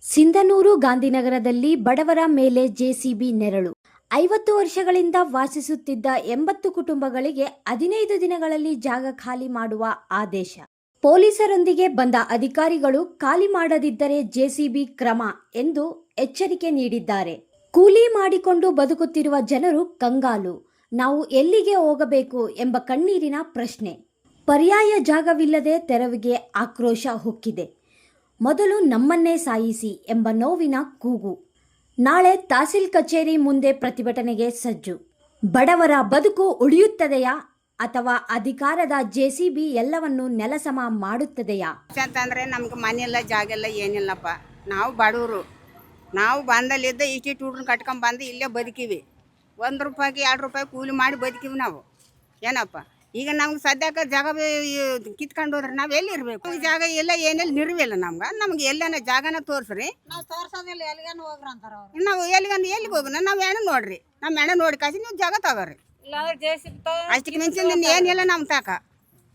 ಸಿಂಧನೂರು ಗಾಂಧಿನಗರದಲ್ಲಿ ಬಡವರ ಮೇಲೆ ಜೆಸಿಬಿ ನೆರಳು. 50 ವರ್ಷಗಳಿಂದ ವಾಸಿಸುತ್ತಿದ್ದ 80 ಕುಟುಂಬಗಳಿಗೆ 15 ದಿನಗಳಲ್ಲಿ ಜಾಗ ಖಾಲಿ ಮಾಡುವ ಆದೇಶ. ಪೊಲೀಸರೊಂದಿಗೆ ಬಂದ ಅಧಿಕಾರಿಗಳು ಖಾಲಿ ಮಾಡದಿದ್ದರೆ ಜೆಸಿಬಿ ಕ್ರಮ ಎಂದು ಎಚ್ಚರಿಕೆ ನೀಡಿದ್ದಾರೆ. ಕೂಲಿ ಮಾಡಿಕೊಂಡು ಬದುಕುತ್ತಿರುವ ಜನರು ಕಂಗಾಲು. ನಾವು ಎಲ್ಲಿಗೆ ಹೋಗಬೇಕು ಎಂಬ ಕಣ್ಣೀರಿನ ಪ್ರಶ್ನೆ. ಪರ್ಯಾಯ ಜಾಗವಿಲ್ಲದೆ ತೆರವಿಗೆ ಆಕ್ರೋಶ ಹೊಕ್ಕಿದೆ. ಮೊದಲು ನಮ್ಮನ್ನೇ ಸಾಯಿಸಿ ಎಂಬ ನೋವಿನ ಕೂಗು. ನಾಳೆ ತಹಸೀಲ್ ಕಚೇರಿ ಮುಂದೆ ಪ್ರತಿಭಟನೆಗೆ ಸಜ್ಜು. ಬಡವರ ಬದುಕು ಉಳಿಯುತ್ತದೆಯಾ ಅಥವಾ ಅಧಿಕಾರದ ಜೆಸಿಬಿ ಎಲ್ಲವನ್ನು ನೆಲಸಮ ಮಾಡುತ್ತದೆಯಾ? ಅಂತಂದ್ರೆ ನಮ್ಗೆ ಮನೆಯಲ್ಲ ಜಾಗ ಇಲ್ಲ ಏನಿಲ್ಲಪ್ಪ. ನಾವು ಬಡವರು, ನಾವು ಬಂದಲ್ಲಿದ್ದ ಇಷ್ಟಿಟ್ಟು ಹುಡ್ರನ್ನ ಕಟ್ಕೊಂಡ್ ಬಂದು ಇಲ್ಲೇ ಬದುಕಿವಿ. 1 ರೂಪಾಯಿಗೆ 2 ರೂಪಾಯಿ ಕೂಲಿ ಮಾಡಿ ಬದುಕಿವಿ ನಾವು. ಏನಪ್ಪ ಈಗ ನಮ್ಗೆ ಸದ್ಯಕ್ಕೆ ಜಾಗ ಕಿತ್ಕೊಂಡು ಹೋದ್ರೆ ನಾವು ಎಲ್ಲಿ ಇರಬೇಕು? ಜಾಗ ಇಲ್ಲ, ಏನಿಲ್ಲ, ನಿರ್ವಿಲ್ಲ. ನಮ್ಗೆ ಎಲ್ಲನ ಜಾಗನ ತೋರಿಸ್ರಿ. ನಾವು ಎಲ್ಲಿಗೆ ಹೋಗೋಣ? ನಾವು ಹೆಣ್ಣು ನೋಡ್ರಿ, ನಮ್ಮ ಹೆಣ್ಣು ನೋಡಿ ಕಾಸಿ ನೀವು ಜಾಗ ತಗೋರಿ. ಅಷ್ಟಕ್ಕೆ ಮಿಂಚಿನ ಏನಿಲ್ಲ ನಮ್ಮ ತಾಕ.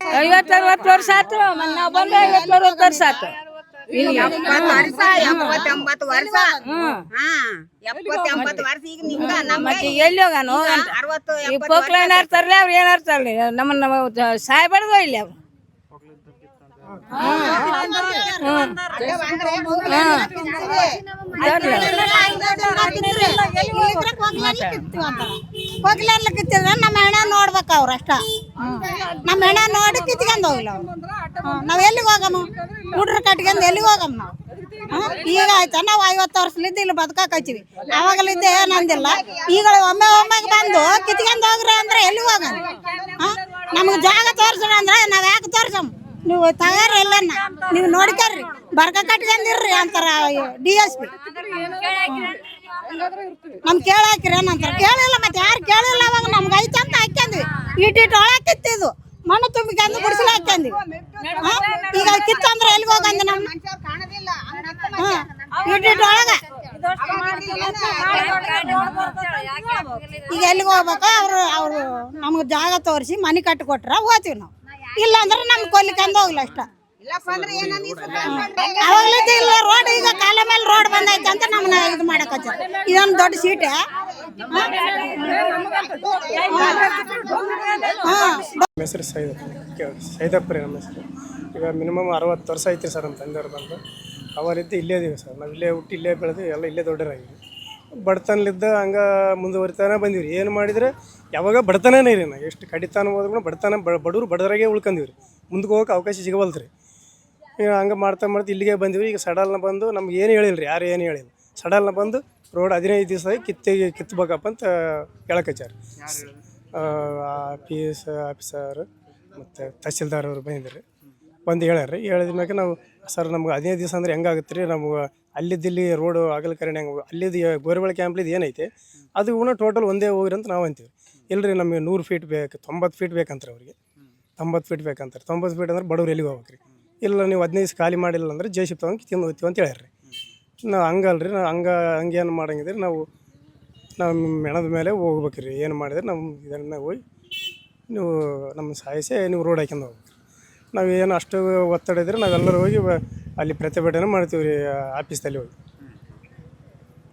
50-60 ವರ್ಷ ಆಯ್ತು. ನಾವು ಬಂದು 50-60 ವರ್ಷ ಆಯ್ತು. 70-80 ವರ್ಷ. 70-80 ವರ್ಷ. ಈಗ ನಿಮ್ಗ ಎಲ್ಲಿ ಹೋಗೋಣ? ಈ ಪೋಕ್ಲೈನ್ ಆಡ್ತಾರಲ್ಲ, ಅವ್ರು ಏನಾಡ್ತಾರಲ್ಲ, ನಮ್ಮನ್ನ ಸಾಯ್ಬಾರ್ದು ಇಲ್ಲಿ ಅವ್ರು. ಕಿತ್ತಿದ್ರೆ ನಮ್ಮ ಹೆಣ ನೋಡ್ಬೇಕು ಅವ್ರು ಅಷ್ಟ. ನಮ್ಮ ಹೆಣ ನೋಡಿ ಕಿತ್ಕೊಂಡ್ ಹೋಗಿಲ್ಲ ಅವ್ರು. ನಾವ್ ಎಲ್ಲಿಗೆ ಹೋಗಮ್ಮ? ಹುಡ್ರ ಕಟ್ಕೊಂಡ್ ಎಲ್ಲಿಗೆ ಹೋಗಮ್ಮ ನಾವು? ಈಗ ಆಯ್ತಾ ನಾವು 50 ವರ್ಷಲಿದ್ದ ಇಲ್ಲಿ ಬದುಕಾಕ್ ಹಚ್ಚಿವಿ. ಅವಾಗಲಿದ್ದ ಏನಂದಿಲ್ಲ. ಈಗ ಒಮ್ಮೆ ಬಂದು ಕಿತ್ಕೊಂಡ್ ಹೋಗ್ರಿ ಅಂದ್ರೆ ಎಲ್ಲಿಗೆ ಹೋಗಮ್ಮ? ನಮ್ಗೆ ಜಾಗ ತೋರ್ಸ್ರಿ ಅಂದ್ರೆ ನಾವ್ ಯಾಕೆ ತೋರ್ಸಮ್ಮ? ನೀವು ತಗಾರಿ ಎಲ್ಲನ್ನ ನೀವು ನೋಡ್ಕರ್ರಿ, ಬರ್ಕ ಕಟ್ಕೊಂಡಿರ್ರಿ ಅಂತಾರ DSP. ನಮ್ ಕೇಳಾಕಿರಿ ಏನಂತಾರ? ಕೇಳಿಲ್ಲ, ಮತ್ತೆ ಯಾರು ಕೇಳಿಲ್ಲ. ಅವಾಗ ನಮ್ಗೆ ಐತೆ ಅಂತ ಹಾಕ್ಯಂದ್ವಿ. ಇಟ್ಟಿಟ್ಟು ಒಳಗೆ ಕಿತ್ತಿದ್ದು ಮಣ್ಣು ತುಂಬಿಕೊಂಡು ಗುಡಿಸಲು ಹಾಕ್ಯಂದ್ವಿ. ಈಗ ಕಿತ್ತಂದ್ರೆ ಎಲ್ಲಿಗೆ ಹೋಗಂದ? ನಮ್ಮ ಇಟ್ಟಿಟ್ಟು ಒಳಗ ಈಗ ಎಲ್ಲಿಗೆ ಹೋಗ್ಬೇಕು? ಅವ್ರು ನಮ್ಗೆ ಜಾಗ ತೋರಿಸಿ ಮನೆ ಕಟ್ಟಿ ಕೊಟ್ರ ಹೋಗ್ತೀವಿ ನಾವು. ಇಲ್ಲ ಅಂದ್ರೆ ನಮ್ಗೆ ಕೊಲ್ಲಿಕಂದು ಹೋಗ್ಲ ಅಷ್ಟ. ಅವಾಗಲಿದ್ದ ಇಲ್ಲ ರೋಡ್, ಈಗ ಕಾಲ ಮೇಲೆ ರೋಡ್ ಬಂದೈತೆ ಅಂತ ನಮ್ಮನ್ನ ಇದು ಮಾಡಕ್ ಹಚ್ಚಾರ. ಇದೊಂದು ದೊಡ್ಡ ಸೀಟೆ. ನಮ್ಮ ಹೆಸರು ಸೈದಪ್ಪ ರೀ. ನಮ್ಮ ಹೆಸರು ಈಗ ಮಿನಿಮಮ್ 60 ವರ್ಷ ಐತ್ರಿ ಸರ್. ನಮ್ಮ ತಂದೆಯವ್ರು ಬಂದು ಅವರಿದ್ದು ಇಲ್ಲೇ ಇದೀವಿ ಸರ್. ನಾವು ಇಲ್ಲೇ ಹುಟ್ಟಿ ಇಲ್ಲೇ ಬೆಳೆದು ಎಲ್ಲ ಇಲ್ಲೇ ದೊಡ್ಡರಾಗಿವಿ. ಬಡತನಲಿದ್ದ ಹಂಗೆ ಮುಂದುವರಿತಾನೆ ಬಂದೀವಿ ರೀ. ಏನು ಮಾಡಿದರೆ ಯಾವಾಗ ಬಡತನೇ ರೀ. ನಾವು ಎಷ್ಟು ಕಡಿತಾನ ಹೋದ್ರು ಕೂಡ ಬಡತನ, ಬಡವರು ಬಡವರಾಗೆ ಉಳ್ಕೊಂಡೀವಿ ರೀ. ಮುಂದಕ್ಕೆ ಹೋಗೋಕೆ ಅವಕಾಶ ಸಿಗವಲ್ತು ರೀ. ಹಂಗೆ ಮಾಡ್ತಾ ಇಲ್ಲಿಗೆ ಬಂದೀವಿ. ಈಗ ಸಡಲ್ನ ಬಂದು ನಮ್ಗೆ ಏನು ಹೇಳಿಲ್ಲ ರೀ, ಯಾರು ಏನು ಹೇಳಿಲ್ಲ. ಸಡಲ್ನ ಬಂದು ರೋಡ್ 15 ದಿವಸ ಕಿತ್ತಬೇಕಪ್ಪ ಅಂತ ಹೇಳಕಚ್ಚಾರ. ಆಫೀಸರ್ ಮತ್ತು ತಹಸೀಲ್ದಾರ್ ಅವರು ಬಂದಿದ್ದಾರೆ. ಬಂದು ಹೇಳ್ಯಾರ. ಹೇಳಿದ ಮ್ಯಾಕೆ ನಾವು ಸರ್ ನಮ್ಗೆ 15 ದಿವಸ ಅಂದ್ರೆ ಹೆಂಗಾಗುತ್ತೆ ರೀ? ನಮ್ಗೆ ಅಲ್ಲಿದ್ದಿಲ್ಲಿ ರೋಡು ಅಗಲಕರಣೆ ಹೆಂಗೆ ಅಲ್ಲಿದ್ದು ಗೋರಿಬಾಳೆ ಕ್ಯಾಂಪ್ಲಿದ್ದು ಏನೈತೆ ಅದು ಕೂಡ ಟೋಟಲ್ ಒಂದೇ ಹೋಗ್ರಿ ಅಂತ ನಾವು ಅಂತೀವಿ. ಇಲ್ಲರಿ ನಮಗೆ 100 ಫೀಟ್ ಬೇಕು, 90 ಫೀಟ್ ಬೇಕಂತಾರೆ ಅವ್ರಿಗೆ. 90 ಫೀಟ್ ಬೇಕಂತಾರೆ. 90 ಫೀಟ್ ಅಂದ್ರೆ ಬಡವ್ರು ಎಲ್ಲಿಗೆ ಹೋಗ್ಬೇಕು ರೀ? ಇಲ್ಲ ನೀವು 15 ದಿವಸ ಖಾಲಿ ಮಾಡಿಲ್ಲ ಅಂದ್ರೆ JCB ತೊಗೊಂಡು ತಿಂದು ಹೋಗ್ತೀವಿ ಅಂತ ಹೇಳ್ಯಾರ ರೀ. ನಾವು ಹಂಗಲ್ರಿ, ನಾವು ಹಂಗೇನು ಮಾಡಂಗಿದ್ರೆ ನಾವು ಮೆಣದ ಮೇಲೆ ಹೋಗ್ಬೇಕು ರೀ. ಏನು ಮಾಡಿದ್ರೆ ನಮ್ಮ ಇದನ್ನು ಹೋಗಿ ನೀವು ನಮ್ಮ ಸಾಯಿಸಿ ನೀವು ರೋಡ್ ಹಾಕ್ಯಂಡು ಹೋಗ್ಬೇಕು. ನಾವೇನು ಅಷ್ಟು ಒತ್ತಡ ಇದ್ರೆ ನಾವೆಲ್ಲರೂ ಹೋಗಿ ಅಲ್ಲಿ ಪ್ರತಿಭಟನೆ ಮಾಡ್ತೀವಿ ರೀ ಆಫೀಸ್ದಲ್ಲಿ ಹೋಗಿ.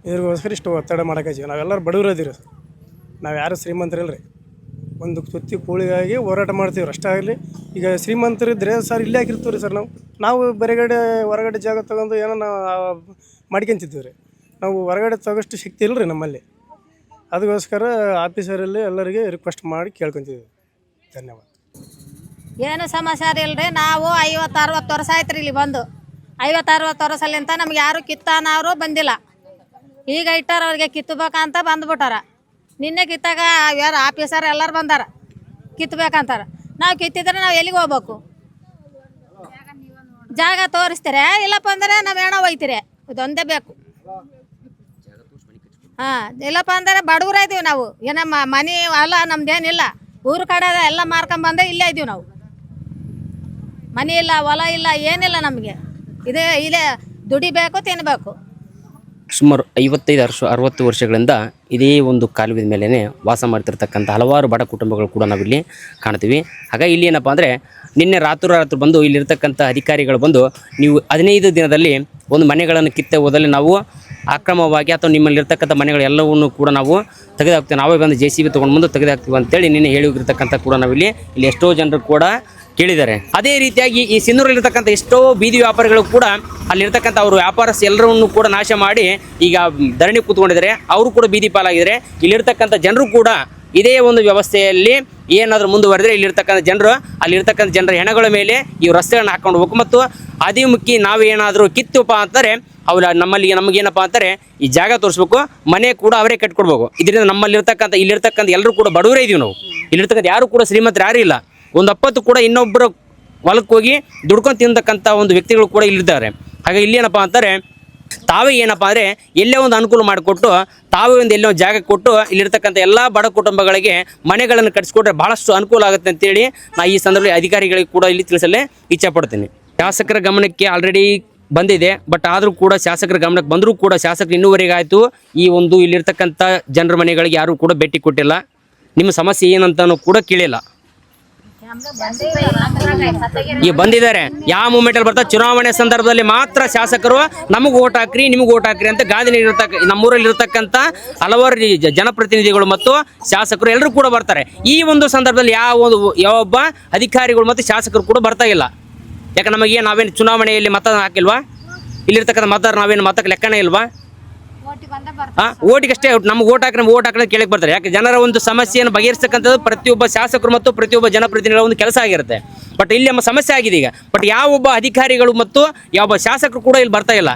ಇದ್ರಿಗೋಸ್ಕರ ಇಷ್ಟು ಒತ್ತಡ ಮಾಡೋಕ್ಕಾಗ್ತೀವಿ. ನಾವೆಲ್ಲರೂ ಬಡವರು ಇದೀವಿ ಸರ್. ನಾವು ಯಾರು ಶ್ರೀಮಂತರಿಲ್ಲ ರೀ. ಒಂದು ತುತ್ತಿ ಕೂಳಿಗಾಗಿ ಹೋರಾಟ ಮಾಡ್ತೀವಿ ಅಷ್ಟೇ ಆಗಲಿ. ಈಗ ಶ್ರೀಮಂತರಿದ್ದರೆ ಸರ್ ಇಲ್ಲೇ ಹಾಕಿರ್ತೀವಿ ರೀ ಸರ್. ನಾವು ಹೊರಗಡೆ ಜಾಗ ತೊಗೊಂಡು ಏನೋ ನಾವು ಮಾಡ್ಕೊಂತಿದ್ದೀವಿ ರೀ. ನಾವು ಹೊರಗಡೆ ತಗೋಷ್ಟು ಶಕ್ತಿ ಇಲ್ಲ ರೀ ನಮ್ಮಲ್ಲಿ. ಅದಕ್ಕೋಸ್ಕರ ಆಫೀಸರಲ್ಲಿ ಎಲ್ಲರಿಗೆ ರಿಕ್ವೆಸ್ಟ್ ಮಾಡಿ ಕೇಳ್ಕೊತೀವಿ. ಧನ್ಯವಾದ. ಏನು ಸಮಾಚಾರ ಇಲ್ರಿ. ನಾವು 50-60 ವರ್ಷ ಆಯ್ತು ರೀ ಇಲ್ಲಿ ಬಂದು. 50-60 ವರ್ಷಲಿಂತ ನಮ್ಗೆ ಯಾರು ಕಿತ್ತಾನವರು ಬಂದಿಲ್ಲ. ಈಗ ಇಟ್ಟಾರ ಅವ್ರಿಗೆ ಕಿತ್ತಬೇಕಂತ ಬಂದ್ಬಿಟ್ಟಾರ. ನಿನ್ನೆ ಕಿತ್ತಾಗ ಯಾರು ಆಫೀಸರ್ ಎಲ್ಲರೂ ಬಂದಾರ ಕಿತ್ತಬೇಕಂತಾರ. ನಾವು ಕಿತ್ತಿದ್ರೆ ನಾವು ಎಲ್ಲಿಗೆ ಹೋಗ್ಬೇಕು? ಜಾಗ ತೋರಿಸ್ತೀರ, ಇಲ್ಲಪ್ಪ ಅಂದ್ರೆ ನಾವು ಏನೋ ಒಯ್ತೀರಿ. ಇದೊಂದೇ ಬೇಕು. ಇಲ್ಲಪ್ಪ ಅಂದ್ರೆ ಬಡವ್ರ ಇದ್ದೀವಿ ನಾವು. ಏನಮ್ಮ ಮನೆ ಅಲ್ಲ ನಮ್ದೇನಿಲ್ಲ. ಊರು ಕಡೆ ಎಲ್ಲ ಮಾರ್ಕೊಂಬಂದೆ ಇಲ್ಲೇ ಇದ್ದೀವಿ ನಾವು. ಮನೆ ಇಲ್ಲ, ಹೊಲ ಇಲ್ಲ, ಏನಿಲ್ಲ ನಮಗೆ. ಇಲ್ಲೇ ದುಡಿಬೇಕು, ತಿನ್ನಬೇಕು. ಸುಮಾರು 55-60 ವರ್ಷಗಳಿಂದ ಇದೇ ಒಂದು ಕಾಲುವೆ ಮೇಲೆ ವಾಸ ಮಾಡ್ತಿರ್ತಕ್ಕಂಥ ಹಲವಾರು ಬಡ ಕುಟುಂಬಗಳು ಕೂಡ ನಾವಿಲ್ಲಿ ಕಾಣ್ತೀವಿ. ಹಾಗಾಗಿ ಇಲ್ಲಿ ಏನಪ್ಪ ಅಂದರೆ ನಿನ್ನೆ ರಾತ್ರಿ ಬಂದು ಇಲ್ಲಿರ್ತಕ್ಕಂಥ ಅಧಿಕಾರಿಗಳು ಬಂದು ನೀವು 15 ದಿನದಲ್ಲಿ ಒಂದು ಮನೆಗಳನ್ನು ಕಿತ್ತೆ ಹೋದಲ್ಲಿ ನಾವು ಅಕ್ರಮವಾಗಿ ಅಥವಾ ನಿಮ್ಮಲ್ಲಿರ್ತಕ್ಕಂಥ ಮನೆಗಳೆಲ್ಲವನ್ನು ಕೂಡ ನಾವು ತೆಗೆದುಹಾಕ್ತೀವಿ, ನಾವೇ ಬಂದು JCB ತೊಗೊಂಡು ಬಂದು ತೆಗೆದುಹಾಕ್ತೀವಿ ಅಂತೇಳಿ ನಿನ್ನೆ ಹೇಳಿರ್ತಕ್ಕಂಥ ಕೂಡ ನಾವಿಲ್ಲಿ ಎಷ್ಟೋ ಜನರು ಕೂಡ ಕೇಳಿದ್ದಾರೆ. ಅದೇ ರೀತಿಯಾಗಿ ಈ ಸಿನ್ನೂರಲ್ಲಿರ್ತಕ್ಕಂಥ ಎಷ್ಟೋ ಬೀದಿ ವ್ಯಾಪಾರಿಗಳು ಕೂಡ ಅಲ್ಲಿರ್ತಕ್ಕಂಥ ಅವರು ವ್ಯಾಪಾರಸ್ಥರು ಎಲ್ಲರನ್ನು ಕೂಡ ನಾಶ ಮಾಡಿ ಈಗ ಧರಣಿ ಕೂತ್ಕೊಂಡಿದ್ದಾರೆ. ಅವರು ಕೂಡ ಬೀದಿ ಪಾಲಾಗಿದ್ದಾರೆ. ಇಲ್ಲಿರ್ತಕ್ಕಂಥ ಜನರು ಕೂಡ ಇದೇ ಒಂದು ವ್ಯವಸ್ಥೆಯಲ್ಲಿ ಏನಾದರೂ ಮುಂದುವರೆದರೆ ಇಲ್ಲಿರ್ತಕ್ಕಂಥ ಜನರು ಅಲ್ಲಿರ್ತಕ್ಕಂಥ ಜನರ ಹೆಣಗಳ ಮೇಲೆ ಈ ರಸ್ತೆಗಳನ್ನು ಹಾಕೊಂಡು ಹೋಗ್ಬೇಕು ಮತ್ತು ಅಧಿಮುಖಿ ನಾವೇನಾದರೂ ಕಿತ್ತುಪ್ಪ ಅಂತಾರೆ ಅವ್ರು ನಮಗೇನಪ್ಪ ಅಂತಾರೆ ಈ ಜಾಗ ತೋರಿಸ್ಬೇಕು, ಮನೆ ಕೂಡ ಅವರೇ ಕಟ್ಕೊಡ್ಬೇಕು. ಇದರಿಂದ ಇಲ್ಲಿರ್ತಕ್ಕಂಥ ಎಲ್ಲರೂ ಕೂಡ ಬಡವರೇ ಇದೀವಿ ನಾವು. ಇಲ್ಲಿರ್ತಕ್ಕಂಥ ಯಾರು ಕೂಡ ಶ್ರೀಮಂತರು ಯಾರೂ ಇಲ್ಲ. ಒಂದು 10 ಕೂಡ ಇನ್ನೊಬ್ಬರು ಹೊಲಕ್ಕೆ ಹೋಗಿ ದುಡ್ಕೊಂಡು ತಿನ್ನತಕ್ಕಂಥ ಒಂದು ವ್ಯಕ್ತಿಗಳು ಕೂಡ ಇಲ್ಲಿದ್ದಾರೆ. ಹಾಗೆ ಇಲ್ಲಿ ಏನಪ್ಪ ಅಂತಾರೆ ತಾವೇ ಏನಪ್ಪ ಅಂದರೆ ಎಲ್ಲೇ ಒಂದು ಅನುಕೂಲ ಮಾಡಿಕೊಟ್ಟು ತಾವೇ ಒಂದು ಎಲ್ಲೋ ಜಾಗ ಕೊಟ್ಟು ಇಲ್ಲಿರ್ತಕ್ಕಂಥ ಎಲ್ಲ ಬಡ ಕುಟುಂಬಗಳಿಗೆ ಮನೆಗಳನ್ನು ಕಟ್ಟಿಸ್ಕೊಟ್ರೆ ಭಾಳಷ್ಟು ಅನುಕೂಲ ಆಗುತ್ತೆ ಅಂತೇಳಿ ನಾನು ಈ ಸಂದರ್ಭದಲ್ಲಿ ಅಧಿಕಾರಿಗಳಿಗೆ ಕೂಡ ಇಲ್ಲಿ ತಿಳಿಸಲೇ ಇಚ್ಛೆಪಡ್ತೀನಿ. ಶಾಸಕರ ಗಮನಕ್ಕೆ ಆಲ್ರೆಡಿ ಬಂದಿದೆ, ಬಟ್ ಆದರೂ ಕೂಡ ಶಾಸಕರ ಗಮನಕ್ಕೆ ಬಂದರೂ ಕೂಡ ಶಾಸಕರು ಇನ್ನೂವರೆಗೆ ಆಯಿತು ಈ ಒಂದು ಇಲ್ಲಿರ್ತಕ್ಕಂಥ ಜನರ ಮನೆಗಳಿಗೆ ಯಾರೂ ಕೂಡ ಭೇಟಿ ಕೊಟ್ಟಿಲ್ಲ. ನಿಮ್ಮ ಸಮಸ್ಯೆ ಏನಂತನೂ ಕೂಡ ಕೇಳಿಲ್ಲ. ಈಗ ಬಂದಿದ್ದಾರೆ ಯಾವ ಮೂಮೆಂಟಲ್ಲಿ ಬರ್ತಾರೆ ಚುನಾವಣೆ ಸಂದರ್ಭದಲ್ಲಿ ಮಾತ್ರ ಶಾಸಕರು ನಮಗೆ ಓಟ್ ಹಾಕ್ರಿ ನಿಮಗೆ ಓಟ್ ಹಾಕ್ರಿ ಅಂತ ಗಾದಿನಲ್ಲಿ ನಮ್ಮೂರಲ್ಲಿ ಇರತಕ್ಕಂಥ ಹಲವಾರು ಜನಪ್ರತಿನಿಧಿಗಳು ಮತ್ತು ಶಾಸಕರು ಎಲ್ಲರೂ ಕೂಡ ಬರ್ತಾರೆ. ಈ ಒಂದು ಸಂದರ್ಭದಲ್ಲಿ ಯಾವೊಬ್ಬ ಅಧಿಕಾರಿಗಳು ಮತ್ತು ಶಾಸಕರು ಕೂಡ ಬರ್ತಾ ಇಲ್ಲ. ಯಾಕೆ ನಮಗೆ ನಾವೇನು ಚುನಾವಣೆಯಲ್ಲಿ ಮತ ಹಾಕಿಲ್ವಾ? ಇಲ್ಲಿರ್ತಕ್ಕಂಥ ಮತದಾರ ನಾವೇನು ಮತಕ್ಕೆ ಲೆಕ್ಕನೇ ಇಲ್ವಾ? ಓಟಿಗಷ್ಟೇ ನಮ್ಗೆ ಓಟ್ ಹಾಕಿ ಕೇಳಕ್ಕೆ ಬರ್ತಾರೆ. ಯಾಕೆ ಜನರ ಒಂದು ಸಮಸ್ಯೆಯನ್ನು ಬಗೆಹರಿಸ್ತಕ್ಕಂಥದ್ದು ಪ್ರತಿಯೊಬ್ಬ ಶಾಸಕರು ಮತ್ತು ಪ್ರತಿಯೊಬ್ಬ ಜನಪ್ರತಿನಿಧಿಗಳ ಒಂದು ಕೆಲಸ ಆಗಿರುತ್ತೆ. ಬಟ್ ಇಲ್ಲಿ ನಮ್ಮ ಸಮಸ್ಯೆ ಆಗಿದೆ ಈಗ. ಬಟ್ ಯಾವೊಬ್ಬ ಅಧಿಕಾರಿಗಳು ಮತ್ತು ಯಾವೊಬ್ಬ ಶಾಸಕರು ಕೂಡ ಇಲ್ಲಿ ಬರ್ತಾ ಇಲ್ಲ.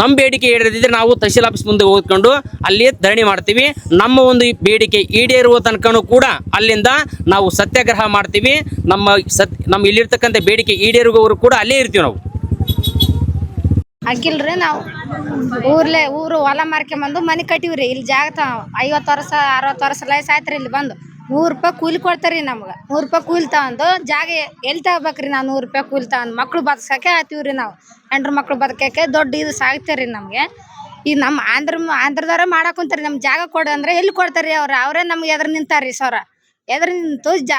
ನಮ್ಮ ಬೇಡಿಕೆ ಈಡೇರದಿದ್ರೆ ನಾವು ತಹಶೀಲ್ ಆಫೀಸ್ ಮುಂದೆ ಹೋಗ್ಕೊಂಡು ಅಲ್ಲಿ ಧರಣಿ ಮಾಡ್ತೀವಿ. ನಮ್ಮ ಒಂದು ಬೇಡಿಕೆ ಈಡೇರುವ ತನಕನೂ ಕೂಡ ಅಲ್ಲಿಂದ ನಾವು ಸತ್ಯಾಗ್ರಹ ಮಾಡ್ತೀವಿ. ನಮ್ಮ ಇಲ್ಲಿರ್ತಕ್ಕಂಥ ಬೇಡಿಕೆ ಈಡೇರುವವರು ಕೂಡ ಅಲ್ಲೇ ಇರ್ತೀವಿ ನಾವು. ಹಾಕಿಲ್ರಿ ನಾವು ಊರು ಹೊಲ ಮಾರ್ಕೊಂಬಂದು ಮನೆ ಕಟ್ಟಿವ್ರಿ. ಇಲ್ಲಿ ಜಾಗ 50 ವರ್ಷ 60 ವರ್ಷ ಲೈಸ್ ಆಯ್ತ್ರಿ. ಇಲ್ಲಿ ಬಂದು 100 ರೂಪಾಯಿ ಕೂಲಿ ಕೊಡ್ತಾರ್ರಿ ನಮ್ಗೆ. 100 ರೂಪಾಯಿ ಕೂಲಿ ತಗೊಂಡು ಜಾಗ ಎಲ್ಲಿ ತಗೋಬೇಕ್ರಿ? ನಾವು 100 ರೂಪಾಯಿ ಕೂಲಿ ತಗೊಂಡು ಮಕ್ಳು ಬದುಕಕ್ಕೆ ಆತೀವ್ರಿ. ನಾವು ಹೆಂಡ್ರ ಮಕ್ಳು ಬದುಕಕ್ಕೆ ದೊಡ್ಡ ಇದು ಸಾಗ್ತಾರ್ರಿ ನಮಗೆ. ಈಗ ನಮ್ಮ ಆಂಧ್ರದವ್ರೆ ಮಾಡಕ್ಕೆ ಕುಂತಾರಿ. ನಮ್ಮ ಜಾಗ ಕೊಡು ಅಂದರೆ ಎಲ್ಲಿ ಕೊಡ್ತಾರ್ರಿ? ಅವರೇ ನಮ್ಗೆ ಎದುರು ನಿಂತಾರ್ರಿ ಸರ. ಎದುರು ನಿಂತು ಈಗ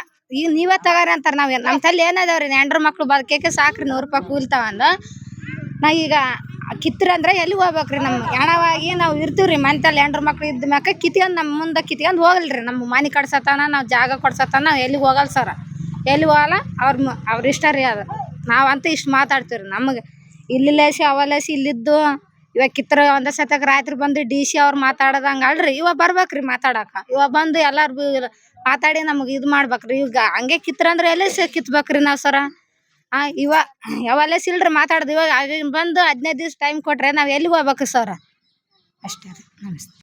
ನೀವೇ ತಗೋರಿ ಅಂತಾರೆ. ನಾವು ನಮ್ಮ ತಲೆ ಏನದಾವ್ರಿ? ಹೆಂಡ್ರ ಮಕ್ಳು ಬದುಕಕ್ಕೆ ಸಾಕ್ರಿ 100 ರೂಪಾಯಿ ಕೂಲಿ ತಗೊಂಡು. ನಾ ಈಗ ಕಿತ್ತರೆ ಅಂದ್ರೆ ಎಲ್ಲಿ ಹೋಗ್ಬೇಕ್ರಿ? ನಮ್ಮ ಹೆಣವಾಗಿ ನಾವು ಇರ್ತೀವ್ರಿ ಮನೆತಲ್ಲಿ. ಹೆಂಡ್ರ ಮಕ್ಳು ಇದ್ದ ಮ್ಯಾಕ ಕಿತ್ಕೊಂಡು ನಮ್ಮ ಮುಂದೆ ಕಿತ್ಕೊಂಡು ಹೋಗಲ್ರಿ. ನಮ್ಮ ಮನೆ ಕಟ್ಸತ್ತಾನ ನಾವು ಜಾಗ ಕೊಡ್ಸತ್ತಾನ ನಾವು ಎಲ್ಲಿಗೆ ಹೋಗಲ್ಲ ಸರ. ಎಲ್ಲಿ ಹೋಗಲ್ಲ. ಅವ್ರ ಇಷ್ಟ ರೀ ಅದು. ನಾವಂತೂ ಇಷ್ಟು ಮಾತಾಡ್ತೀವ್ರಿ. ನಮಗೆ ಇಲ್ಲಿಲೇಸಿ ಅವಲೇಸಿ ಇಲ್ಲಿದ್ದು ಇವಾಗ ಕಿತ್ತರ ಒಂದೇ ಸತಕ್ಕೆ ರಾತ್ರಿ ಬಂದು DC ಅವ್ರು ಮಾತಾಡೋದಂಗೆ ಅಲ್ರಿ. ಇವಾಗ ಬರ್ಬೇಕ್ರಿ ಮಾತಾಡಕ್ಕೆ. ಇವಾಗ ಬಂದು ಎಲ್ಲರೂ ಮಾತಾಡಿ ನಮಗೆ ಇದು ಮಾಡ್ಬೇಕ್ರಿ. ಈಗ ಹಂಗೆ ಕಿತ್ತರ ಅಂದ್ರೆ ಎಲ್ಲೇ ಕಿತ್ಬೇಕ್ರಿ ನಾವು ಸರ? ಯಾವಲ್ಲೇ ಸಿಲ್ರಿ ಮಾತಾಡ್ದು. ಇವಾಗ ಬಂದು 15 ದಿವ್ಸ ಟೈಮ್ ಕೊಟ್ರೆ ನಾವು ಎಲ್ಲಿಗೆ ಹೋಗ್ಬೇಕು ಸರ್? ಅಷ್ಟೇ ರೀ. ನಮಸ್ತೆ.